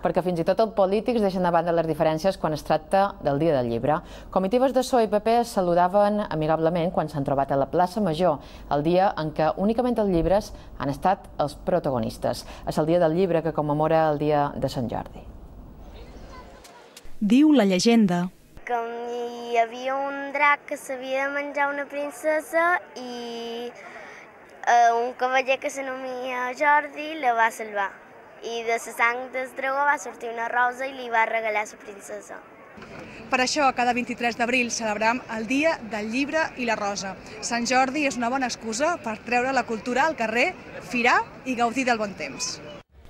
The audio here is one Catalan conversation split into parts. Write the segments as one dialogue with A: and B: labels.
A: perquè fins i tot els polítics deixen de banda les diferències quan es tracta del Dia del Llibre. Comitatives de PSOE i PP es saludaven amigablement quan s'han trobat a la plaça Major, el dia en què únicament els llibres han estat els protagonistes. És el Dia del Llibre que commemora el dia de Sant Jordi.
B: Diu la llegenda
C: que hi havia un drac que s'havia de menjar una princesa i un cavaller que s'anomia Jordi la va salvar. I de la sang del dragó va sortir una rosa i li va regalar a la princesa.
B: Per això, cada 23 d'abril celebrem el Dia del Llibre i la Rosa. Sant Jordi és una bona excusa per treure la cultura al carrer, firar i gaudir del bon temps.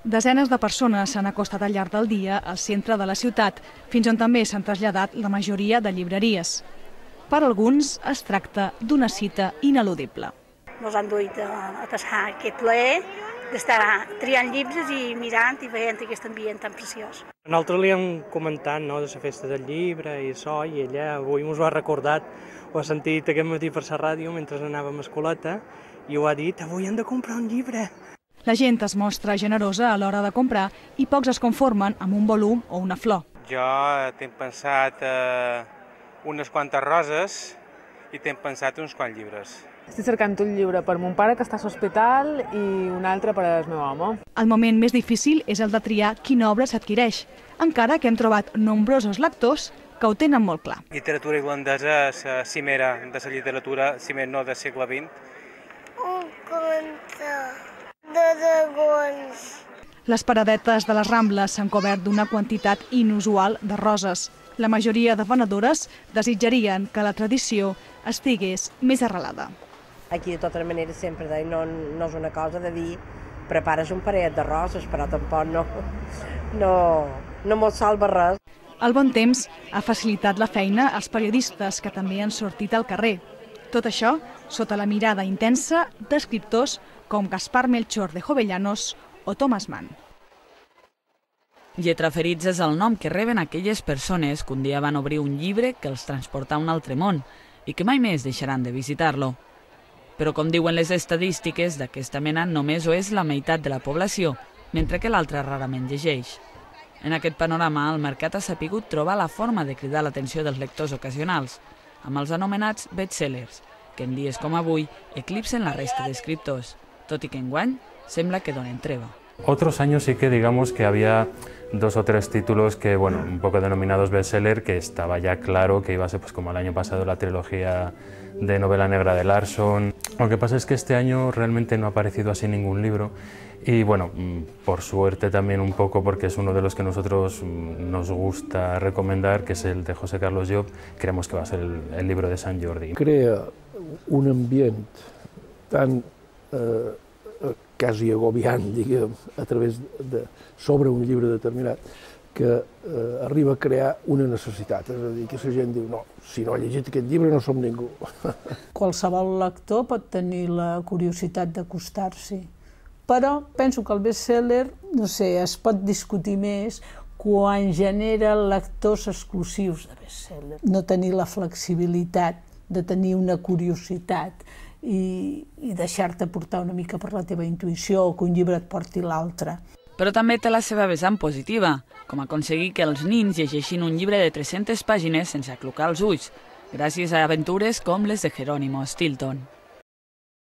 B: Desenes de persones s'han acostat al llarg del dia al centre de la ciutat, fins on també s'han traslladat la majoria de llibreries. Per alguns es tracta d'una cita ineludible.
D: Ens han duit a passar aquest plaer d'estar triant llibres i mirant i veient aquest ambient tan preciós.
E: Nosaltres li hem comentat de la festa del llibre i això, i ella avui ens ho ha recordat, ho ha sentit aquest matí per la ràdio mentre anàvem a escoleta i ho ha dit, avui hem de comprar un llibre.
B: La gent es mostra generosa a l'hora de comprar i pocs es conformen amb un volum o una flor.
F: Jo tinc pensat unes quantes roses i tinc pensat uns quants llibres.
G: Estic cercant un llibre per mon pare que està a l'hospital i un altre per al meu home.
B: El moment més difícil és el de triar quina obra s'adquireix, encara que hem trobat nombrosos lectors que ho tenen molt clar.
F: Literatura irlandesa, la cimera de la literatura, si més no del segle XX.
C: Un conte de dragons.
B: Les paradetes de les Rambles s'han cobert d'una quantitat inusual de roses. La majoria de venedores desitjarien que la tradició estigués més arrelada.
H: Aquí, de totes maneres, sempre no és una cosa de dir prepares un parell de roses, però tampoc no mos salva res.
B: El bon temps ha facilitat la feina als periodistes que també han sortit al carrer. Tot això sota la mirada intensa d'escriptors com Gaspar Melchor de Jovellanos o Thomas Mann.
I: Lletraferits és el nom que reben aquelles persones que un dia van obrir un llibre que els transporta a un altre món i que mai més deixaran de visitar-lo. Però, com diuen les estadístiques, d'aquesta mena només ho és la meitat de la població, mentre que l'altra rarament llegeix. En aquest panorama, el mercat ha sapigut trobar la forma de cridar l'atenció dels lectors ocasionals, amb els anomenats bestsellers, que en dies com avui eclipsen la resta d'escriptors, tot i que enguany sembla que donen treva.
J: Otros años sí que digamos que había 2 o 3 títulos que, bueno, un poco denominados bestseller, que estaba ya claro que iba a ser, pues como el año pasado, la trilogía de novela negra de Larson. Lo que pasa es que este año realmente no ha aparecido así ningún libro y, bueno, por suerte también un poco porque es uno de los que nosotros nos gusta recomendar, que es el de José Carlos Llop, creemos que va a ser el libro de Sant Jordi.
K: Crea un ambient tan quasi agobiant, diguem, sobre un llibre determinat, que arriba a crear una necessitat. És a dir, que la gent diu, no, si no ha llegit aquest llibre no som ningú.
L: Qualsevol lector pot tenir la curiositat d'acostar-s'hi, però penso que el bestseller, no sé, es pot discutir més quan genera lectors exclusius de bestseller. No tenir la flexibilitat de tenir una curiositat i deixar-te portar una mica per la teva intuïció o que un llibre et porti l'altre.
I: Però també té la seva vessant positiva, com aconseguir que els nins llegeixin un llibre de 300 pàgines sense aclucar els ulls, gràcies a aventures com les de Jerónimo Stilton.